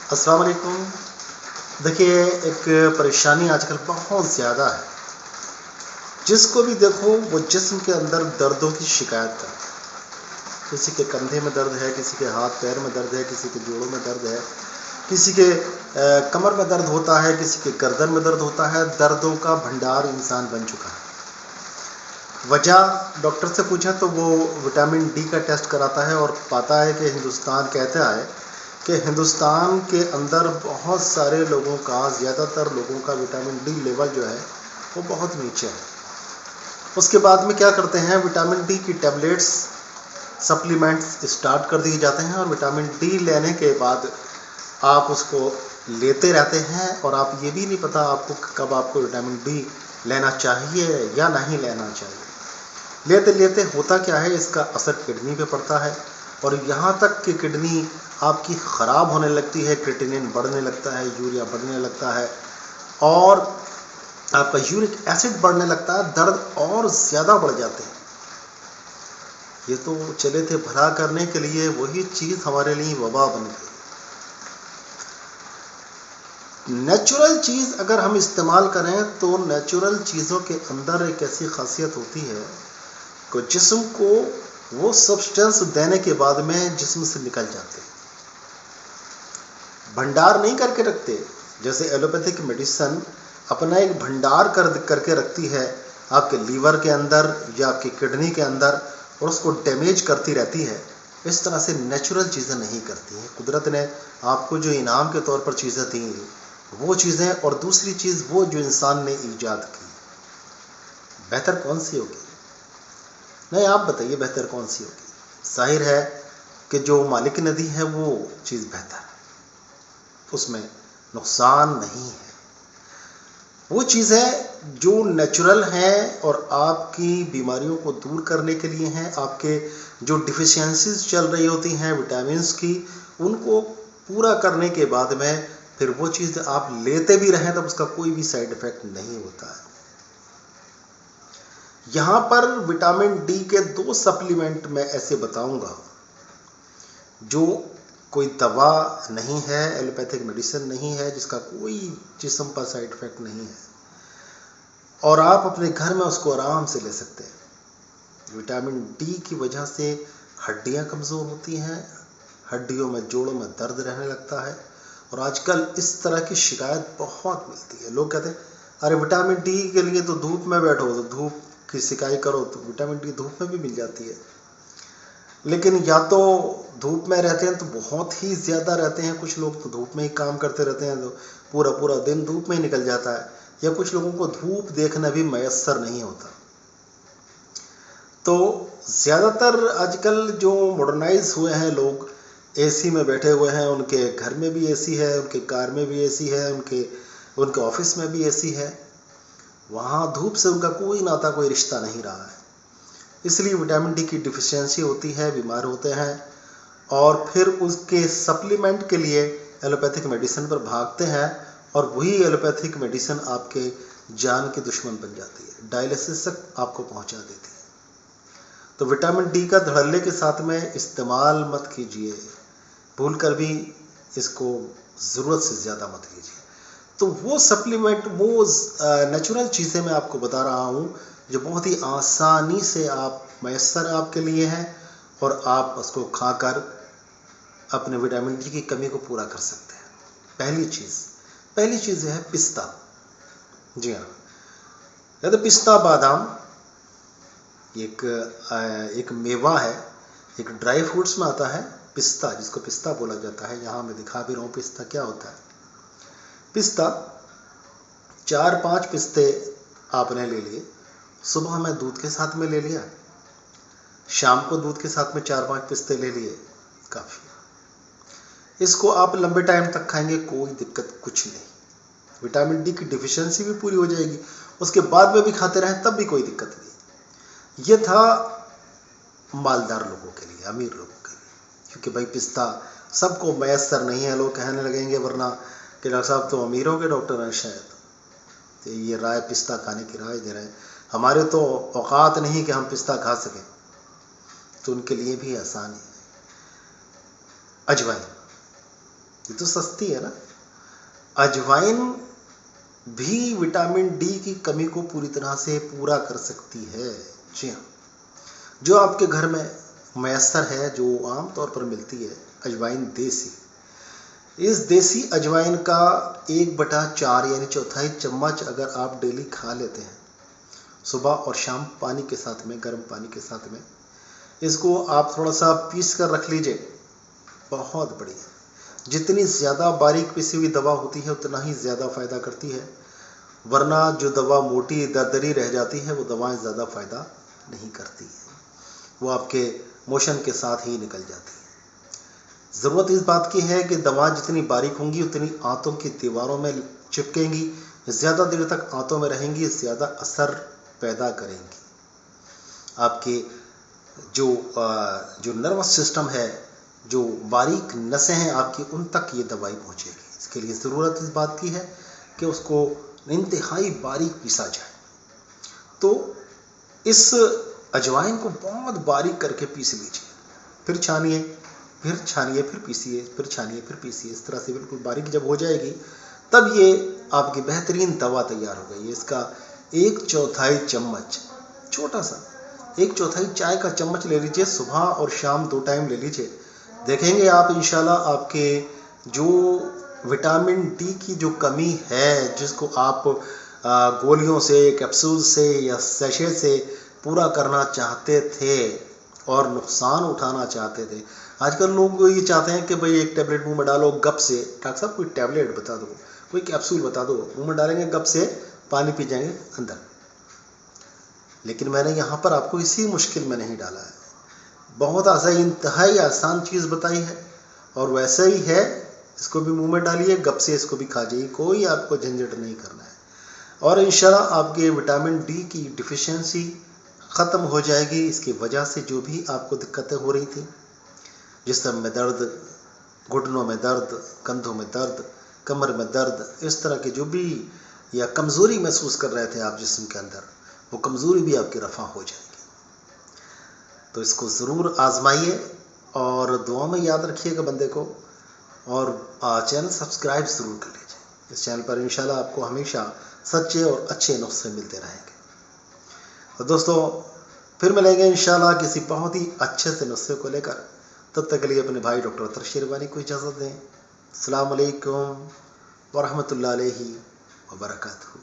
अस्सलाम वालेकुम। देखिए, एक परेशानी आजकल बहुत ज़्यादा है। जिसको भी देखो वो जिस्म के अंदर दर्दों की शिकायत करता है। किसी के कंधे में दर्द है, किसी के हाथ पैर में दर्द है, किसी के जोड़ों में दर्द है, किसी के कमर में दर्द होता है, किसी के गर्दन में दर्द होता है। दर्दों का भंडार इंसान बन चुका है। वजह डॉक्टर से पूछा तो वो विटामिन डी का टेस्ट कराता है और पाता है कि हिंदुस्तान कहता है कि हिंदुस्तान के अंदर बहुत सारे लोगों का, ज़्यादातर लोगों का विटामिन डी लेवल जो है वो बहुत नीचे है। उसके बाद में क्या करते हैं, विटामिन डी की टैबलेट्स, सप्लीमेंट्स स्टार्ट कर दिए जाते हैं और विटामिन डी लेने के बाद आप उसको लेते रहते हैं और आप ये भी नहीं पता आपको कब आपको विटामिन डी लेना चाहिए या नहीं लेना चाहिए। लेते लेते होता क्या है, इसका असर किडनी पे पड़ता है और यहाँ तक कि किडनी आपकी ख़राब होने लगती है, क्रिएटिनिन बढ़ने लगता है, यूरिया बढ़ने लगता है और आपका यूरिक एसिड बढ़ने लगता है। दर्द और ज़्यादा बढ़ जाते हैं। ये तो चले थे भला करने के लिए, वही चीज़ हमारे लिए वबा बन गई। नेचुरल चीज़ अगर हम इस्तेमाल करें तो नेचुरल चीज़ों के अंदर एक ऐसी खासियत होती है कि जिस्म को वो सब्सटेंस देने के बाद में जिस्म से निकल जाते हैं, भंडार नहीं करके रखते। जैसे एलोपैथिक मेडिसिन अपना एक भंडार करके रखती है आपके लीवर के अंदर या आपकी किडनी के अंदर और उसको डैमेज करती रहती है, इस तरह से नेचुरल चीज़ें नहीं करती हैं। कुदरत ने आपको जो इनाम के तौर पर चीज़ें दी वो चीज़ें, और दूसरी चीज़ वो जो इंसान ने ईजाद की, बेहतर कौन सी होगी? नहीं, आप बताइए बेहतर कौन सी होगी? जाहिर है कि जो मालिक ने दी है वो चीज़ बेहतर है, उसमें नुकसान नहीं है। वो चीज़ें जो नेचुरल हैं और आपकी बीमारियों को दूर करने के लिए हैं, आपके जो डिफिशियंसीज चल रही होती हैं विटामिन्स की, उनको पूरा करने के बाद में फिर वो चीज़ आप लेते भी रहें तब उसका कोई भी साइड इफ़ेक्ट नहीं होता है। यहाँ पर विटामिन डी के 2 सप्लीमेंट मैं ऐसे बताऊंगा जो कोई दवा नहीं है, एलोपैथिक मेडिसिन नहीं है, जिसका कोई जिस्म पर साइड इफ़ेक्ट नहीं है और आप अपने घर में उसको आराम से ले सकते हैं। विटामिन डी की वजह से हड्डियां कमज़ोर होती हैं, हड्डियों में, जोड़ों में दर्द रहने लगता है और आजकल इस तरह की शिकायत बहुत मिलती है। लोग कहते हैं अरे विटामिन डी के लिए तो धूप में बैठो, तो धूप की सिकाई करो तो विटामिन डी धूप में भी मिल जाती है। लेकिन या तो धूप में रहते हैं तो बहुत ही ज़्यादा रहते हैं, कुछ लोग तो धूप में ही काम करते रहते हैं तो पूरा पूरा दिन धूप में ही निकल जाता है, या कुछ लोगों को धूप देखना भी मयस्सर नहीं होता। तो ज़्यादातर आजकल जो मॉडर्नाइज हुए हैं लोग, एसी में बैठे हुए हैं, उनके घर में भी एसी है, उनके कार में भी एसी है, उनके ऑफिस में भी एसी है, वहाँ धूप से उनका कोई नाता, कोई रिश्ता नहीं रहा है। इसलिए विटामिन डी की डिफिशियंसी होती है, बीमार होते हैं और फिर उसके सप्लीमेंट के लिए एलोपैथिक मेडिसिन पर भागते हैं और वही एलोपैथिक मेडिसिन आपके जान की दुश्मन बन जाती है, डायलिसिस तक आपको पहुंचा देती है। तो विटामिन डी का धड़ल्ले के साथ में इस्तेमाल मत कीजिए, भूल कर भी इसको ज़रूरत से ज़्यादा मत कीजिए। तो वो सप्लीमेंट, वो नेचुरल चीज़ें मैं आपको बता रहा हूँ जो बहुत ही आसानी से आप मयस्सर आपके लिए हैं और आप उसको खाकर अपने विटामिन डी की कमी को पूरा कर सकते हैं। पहली चीज़ है पिस्ता। जी हाँ, या तो पिस्ता बादाम एक मेवा है, एक ड्राई फ्रूट्स में आता है पिस्ता, जिसको पिस्ता बोला जाता है। यहाँ मैं दिखा भी रहा हूँ पिस्ता क्या होता है। पिस्ता 4-5 पिस्ते आपने ले लिए, सुबह में दूध के साथ में ले लिया, शाम को दूध के साथ में 4-5 पिस्ते ले लिए, काफ़ी। इसको आप लंबे टाइम तक खाएंगे, कोई दिक्कत कुछ नहीं, विटामिन डी की डिफिशियंसी भी पूरी हो जाएगी। उसके बाद में भी खाते रहें तब भी कोई दिक्कत नहीं। ये था मालदार लोगों के लिए, अमीर लोगों के लिए, क्योंकि भाई पिस्ता सबको मैसर नहीं है। लोग कहने लगेंगे वरना कि डॉक्टर साहब तो अमीरों के डॉक्टर हैं शायद, तो ये राय पिस्ता खाने की राय दे रहे हैं। हमारे तो औकात नहीं कि हम पिस्ता खा सकें, तो उनके लिए भी आसान है। अजवाइन, ये तो सस्ती है ना। अजवाइन भी विटामिन डी की कमी को पूरी तरह से पूरा कर सकती है। जी हाँ, जो आपके घर में मैसर है, जो आमतौर पर मिलती है अजवाइन देसी, इस देसी अजवाइन का 1/4 यानी चौथाई चम्मच अगर आप डेली खा लेते हैं सुबह और शाम पानी के साथ में, गर्म पानी के साथ में, इसको आप थोड़ा सा पीस कर रख लीजिए, बहुत बढ़िया। जितनी ज़्यादा बारीक पिसी हुई दवा होती है उतना ही ज़्यादा फ़ायदा करती है, वरना जो दवा मोटी दरदरी रह जाती है वो दवाएं ज़्यादा फ़ायदा नहीं करती है, वो आपके मोशन के साथ ही निकल जाती है। ज़रूरत इस बात की है कि दवा जितनी बारीक होंगी उतनी आंतों की दीवारों में चिपकेंगी, ज़्यादा देर तक आंतों में रहेंगी, ज़्यादा असर पैदा करेंगी। आपके जो नर्वस सिस्टम है, जो बारीक नसें हैं आपकी, उन तक ये दवाई पहुंचेगी। इसके लिए ज़रूरत इस बात की है कि उसको इंतहाई बारीक पीसा जाए। तो इस अजवाइन को बहुत बारीक करके पीस लीजिए, फिर छानिए, फिर छानिए, फिर पीसिए, फिर छानिए, फिर पीसिए। इस तरह से बिल्कुल बारीक जब हो जाएगी तब ये आपकी बेहतरीन दवा तैयार हो गई है। इसका 1/4 चम्मच, छोटा सा 1/4 चाय का चम्मच ले लीजिए, सुबह और शाम 2 टाइम ले लीजिए। देखेंगे आप इंशाल्लाह आपके जो विटामिन डी की जो कमी है, जिसको आप गोलियों से, कैप्सूल से या सैशे से पूरा करना चाहते थे और नुकसान उठाना चाहते थे, आजकल लोग ये चाहते हैं कि भाई एक टैबलेट मुंह में डालो गप से। डॉक्टर साहब कोई टैबलेट बता दो, कोई कैप्सूल बता दो, मुंह में डालेंगे गप से, पानी पी जाएंगे अंदर। लेकिन मैंने यहाँ पर आपको इसी मुश्किल में नहीं डाला है, बहुत आसान, इंतहाई आसान चीज़ बताई है और वैसे ही है। इसको भी मुंह में डालिए, गप से इसको भी खा जाइए, कोई आपको झंझट नहीं करना है और इंशाल्लाह आपके विटामिन डी की डिफिशियंसी ख़त्म हो जाएगी। इसकी वजह से जो भी आपको दिक्कतें हो रही थी, जिस्म में दर्द, घुटनों में दर्द, कंधों में दर्द, कमर में दर्द, इस तरह की जो भी या कमज़ोरी महसूस कर रहे थे आप जिस्म के अंदर, वो कमज़ोरी भी आपकी रफ़ा हो जाएगी। तो इसको ज़रूर आजमाइए और दुआ में याद रखिएगा बंदे को, और चैनल सब्सक्राइब ज़रूर कर लीजिए। इस चैनल पर इंशाल्लाह आपको हमेशा सच्चे और अच्छे नुस्खे मिलते रहेंगे। तो दोस्तों फिर मिलेंगे इंशाल्लाह किसी बहुत ही अच्छे से नुस्खे को लेकर। तब तक के लिए अपने भाई डॉक्टर अतर शेरवानी को इजाज़त दें। अस्सलाम वालेकुम वरहमतुल्लाहि व बरकातहू।